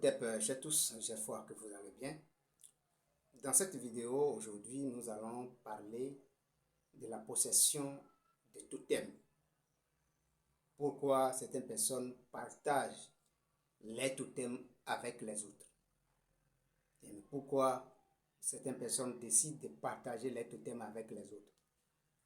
Hotep chez tous, j'espère que vous allez bien. Dans cette vidéo, aujourd'hui, nous allons parler de la possession de totems. Pourquoi certaines personnes partagent les totems avec les autres. Et pourquoi certaines personnes décident de partager les totems avec les autres.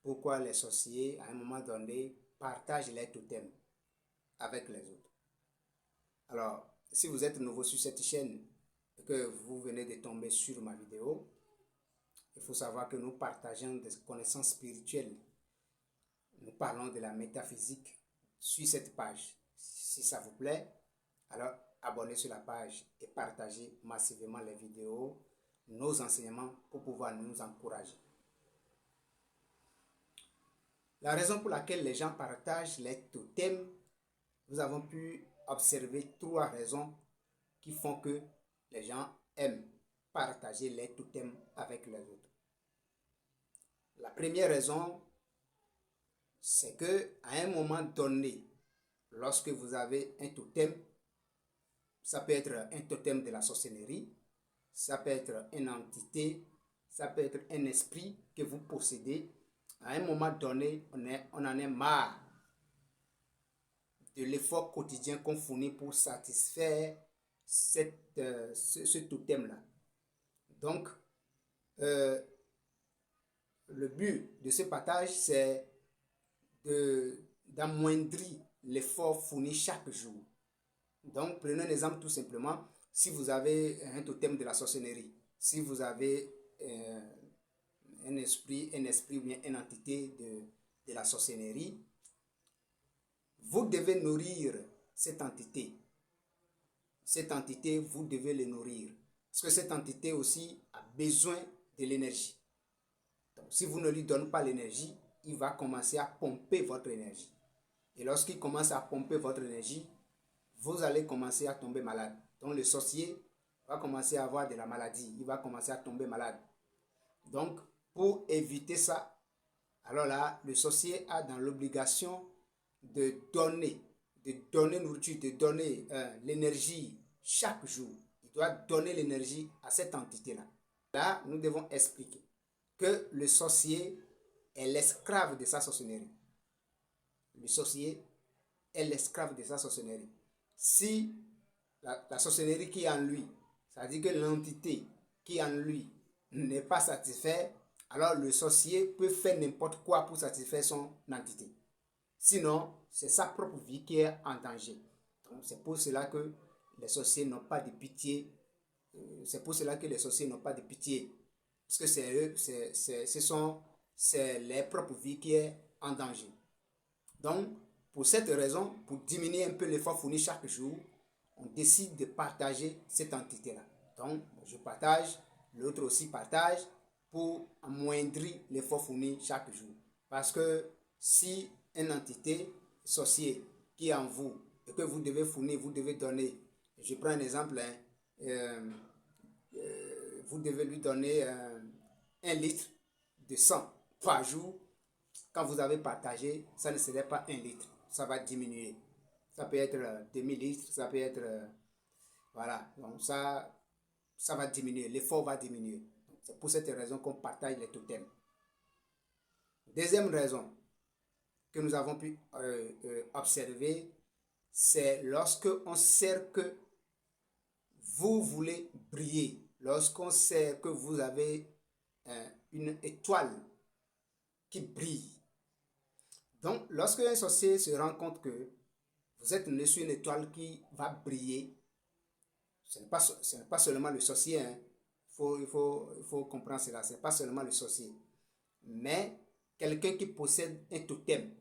Pourquoi les sorciers, à un moment donné, partagent les totems avec les autres. Alors, si vous êtes nouveau sur cette chaîne et que vous venez de tomber sur ma vidéo, il faut savoir que nous partageons des connaissances spirituelles. Nous parlons de la métaphysique sur cette page. Si ça vous plaît, alors abonnez sur la page et partagez massivement les vidéos, nos enseignements pour pouvoir nous encourager. La raison pour laquelle les gens partagent les totems, nous avons pu observer 3 raisons qui font que les gens aiment partager les totems avec les autres. La première raison, c'est que à un moment donné, lorsque vous avez un totem, ça peut être un totem de la sorcellerie, ça peut être une entité, ça peut être un esprit que vous possédez. À un moment donné, on en est marre de l'effort quotidien qu'on fournit pour satisfaire ce totem-là. Donc, le but de ce partage, c'est d'amoindrir l'effort fourni chaque jour. Donc, prenons un exemple tout simplement. Si vous avez un totem de la sorcellerie, si vous avez un esprit ou bien une entité de la sorcellerie, vous devez nourrir cette entité. Cette entité, vous devez le nourrir. Parce que cette entité aussi a besoin de l'énergie. Donc, si vous ne lui donnez pas l'énergie, il va commencer à pomper votre énergie. Et lorsqu'il commence à pomper votre énergie, vous allez commencer à tomber malade. Donc, le sorcier va commencer à avoir de la maladie. Il va commencer à tomber malade. Donc, pour éviter ça, alors là, le sorcier a dans l'obligation de donner nourriture, de donner l'énergie chaque jour. Il doit donner l'énergie à cette entité-là. Là, nous devons expliquer que le sorcier est l'esclave de sa sorcellerie. Le sorcier est l'esclave de sa sorcellerie. Si la sorcellerie qui est en lui, c'est-à-dire que l'entité qui est en lui n'est pas satisfaite, alors le sorcier peut faire n'importe quoi pour satisfaire son entité. Sinon, c'est sa propre vie qui est en danger. C'est pour cela que les sorciers n'ont pas de pitié. C'est pour cela que les sorciers n'ont pas de pitié. Parce que c'est leur propre vie qui est en danger. Donc, pour cette raison, pour diminuer un peu l'effort fourni chaque jour, on décide de partager cette entité-là. Donc, je partage, l'autre aussi partage pour amoindrir l'effort fourni chaque jour. Parce que si une entité sorcière qui est en vous et que vous devez fournir, vous devez donner, je prends un exemple, vous devez lui donner 1 litre de sang par jour. Quand vous avez partagé, ça ne serait pas 1 litre, ça va diminuer. Ça peut être demi-litre, ça peut être... voilà, donc ça va diminuer, l'effort va diminuer. C'est pour cette raison qu'on partage les totems. Deuxième raison que nous avons pu observer, c'est lorsque on sait que vous voulez briller, lorsqu'on sait que vous avez une étoile qui brille. Donc, lorsque un sorcier se rend compte que vous êtes né sur une étoile qui va briller, ce n'est pas seulement le sorcier, hein. Il faut comprendre cela, ce n'est pas seulement le sorcier. Mais quelqu'un qui possède un totem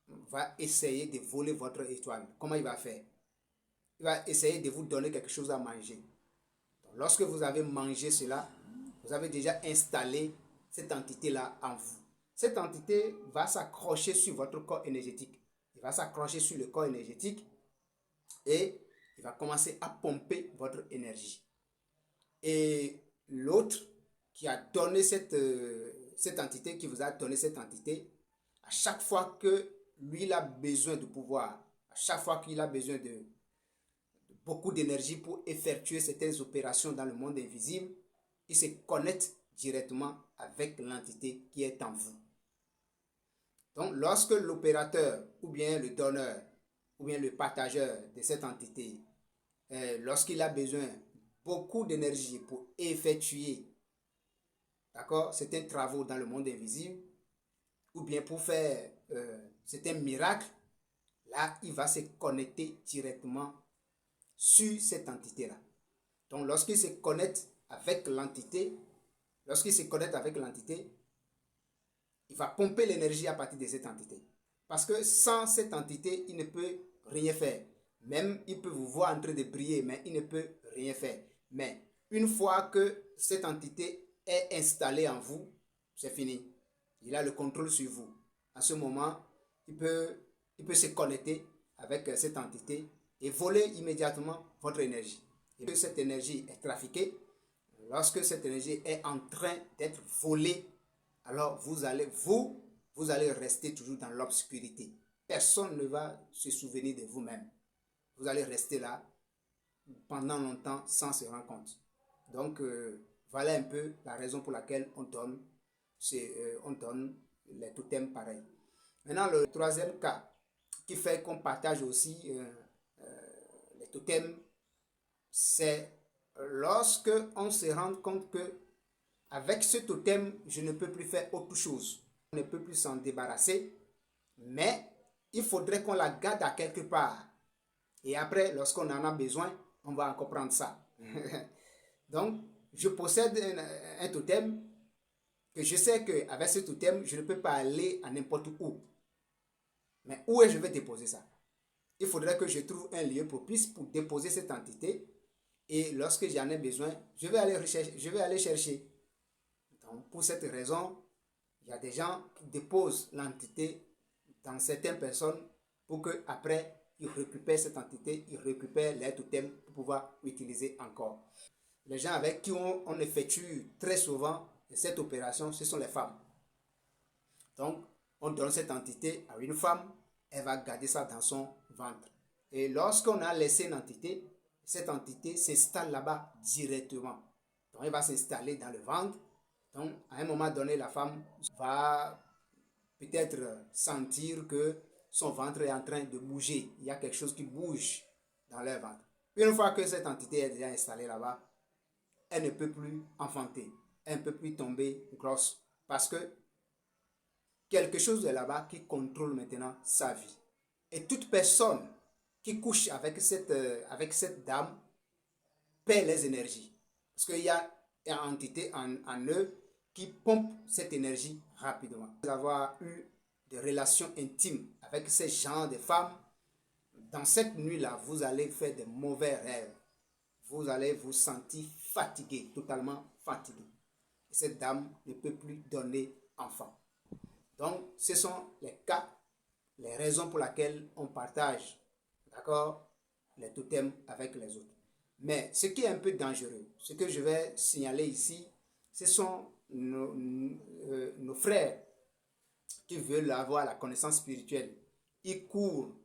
va essayer de voler votre étoile. Comment il va faire? Il va essayer de vous donner quelque chose à manger. Donc, lorsque vous avez mangé cela, vous avez déjà installé cette entité-là en vous. Cette entité va s'accrocher sur votre corps énergétique. Il va s'accrocher sur le corps énergétique et il va commencer à pomper votre énergie. Et l'autre qui a donné cette entité, qui vous a donné cette entité, à chaque fois que lui il a besoin de pouvoir, à chaque fois qu'il a besoin de beaucoup d'énergie pour effectuer certaines opérations dans le monde invisible, il se connecte directement avec l'entité qui est en vous. Donc, lorsque l'opérateur ou bien le donneur ou bien le partageur de cette entité, lorsqu'il a besoin beaucoup d'énergie pour effectuer, d'accord, certains travaux dans le monde invisible ou bien pour faire certains miracles, là, il va se connecter directement sur cette entité-là. Donc, lorsqu'il se connecte avec l'entité, il va pomper l'énergie à partir de cette entité. Parce que sans cette entité, il ne peut rien faire. Même, il peut vous voir en train de briller, mais il ne peut rien faire. Mais une fois que cette entité est installée en vous, c'est fini. Il a le contrôle sur vous. À ce moment, il peut se connecter avec cette entité et voler immédiatement votre énergie. Et que cette énergie est trafiquée, lorsque cette énergie est en train d'être volée, alors vous allez rester toujours dans l'obscurité. Personne ne va se souvenir de vous-même. Vous allez rester là pendant longtemps sans se rendre compte. Donc, voilà un peu la raison pour laquelle on donne les totems pareils. Maintenant, le troisième cas qui fait qu'on partage aussi les totems, c'est lorsque on se rend compte que avec ce totem, je ne peux plus faire autre chose. On ne peut plus s'en débarrasser, mais il faudrait qu'on la garde à quelque part. Et après, lorsqu'on en a besoin, on va encore prendre ça. Donc, je possède un totem que je sais qu'avec ce totem, je ne peux pas aller à n'importe où. Mais où est-ce que je vais déposer ça? Il faudrait que je trouve un lieu propice pour déposer cette entité. Et lorsque j'en ai besoin, je vais aller chercher. Donc, pour cette raison, il y a des gens qui déposent l'entité dans certaines personnes pour qu'après, ils récupèrent cette entité, ils récupèrent les totems pour pouvoir utiliser encore. Les gens avec qui on effectue très souvent cette opération, ce sont les femmes. Donc, on donne cette entité à une femme, elle va garder ça dans son ventre. Et lorsqu'on a laissé une entité, cette entité s'installe là-bas directement. Donc, elle va s'installer dans le ventre. Donc, à un moment donné, la femme va peut-être sentir que son ventre est en train de bouger. Il y a quelque chose qui bouge dans leur ventre. Une fois que cette entité est déjà installée là-bas, elle ne peut plus enfanter. Elle ne peut plus tomber grosse. Parce que quelque chose est là-bas qui contrôle maintenant sa vie. Et toute personne qui couche avec cette dame perd les énergies. Parce qu'il y a une entité en eux qui pompe cette énergie rapidement. Vous avoir eu des relations intimes avec ces gens de femmes, dans cette nuit-là, vous allez faire de mauvais rêves. Vous allez vous sentir fatigué, totalement fatigué. Et cette dame ne peut plus donner enfant. Donc, ce sont les cas, les raisons pour lesquelles on partage, d'accord, les totems avec les autres. Mais ce qui est un peu dangereux, ce que je vais signaler ici, ce sont nos frères qui veulent avoir la connaissance spirituelle. Ils courent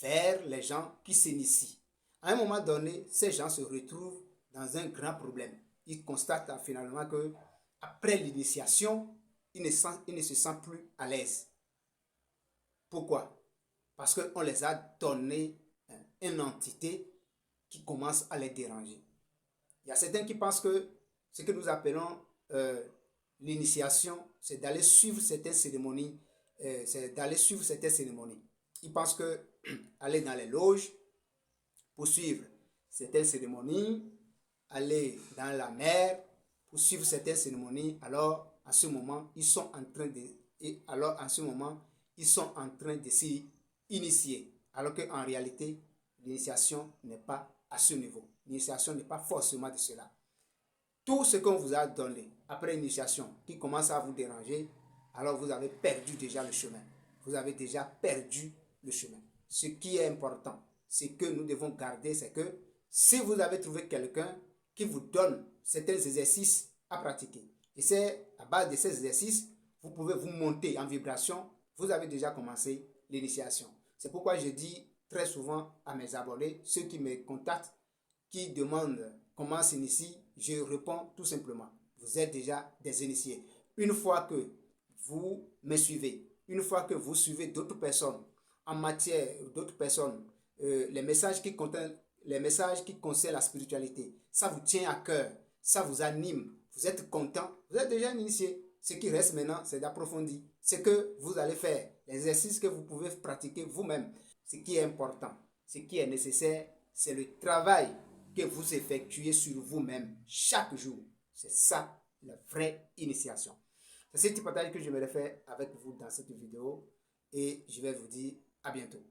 vers les gens qui s'initient. À un moment donné, ces gens se retrouvent dans un grand problème. Ils constatent finalement que après l'initiation, ils ne se sentent plus à l'aise. Pourquoi? Parce qu'on les a donné une entité qui commence à les déranger. Il y a certains qui pensent que ce que nous appelons l'initiation, c'est d'aller suivre certaines cérémonies. Ils pensent que aller dans les loges pour suivre certaines cérémonies, aller dans la mer pour suivre certaines cérémonies, alors à ce moment, ils sont en train de s'y initier. Alors qu'en réalité, l'initiation n'est pas à ce niveau. L'initiation n'est pas forcément de cela. Tout ce qu'on vous a donné après l'initiation qui commence à vous déranger, alors vous avez perdu déjà le chemin. Vous avez déjà perdu le chemin. Ce qui est important, c'est que nous devons garder, c'est que si vous avez trouvé quelqu'un qui vous donne certains exercices à pratiquer, et c'est à base de ces exercices, vous pouvez vous monter en vibration, vous avez déjà commencé l'initiation. C'est pourquoi je dis très souvent à mes abonnés, ceux qui me contactent, qui demandent comment s'initie, je réponds tout simplement. Vous êtes déjà des initiés. Une fois que vous me suivez, une fois que vous suivez d'autres personnes en matière, d'autres personnes, les messages qui concernent la spiritualité, ça vous tient à cœur, ça vous anime, vous êtes content, vous êtes déjà un initié. Ce qui reste maintenant, c'est d'approfondir. Ce que vous allez faire, l'exercice que vous pouvez pratiquer vous-même. Ce qui est important, ce qui est nécessaire, c'est le travail que vous effectuez sur vous-même chaque jour. C'est ça la vraie initiation. C'est ce petit partage que je vais faire avec vous dans cette vidéo et je vais vous dire à bientôt.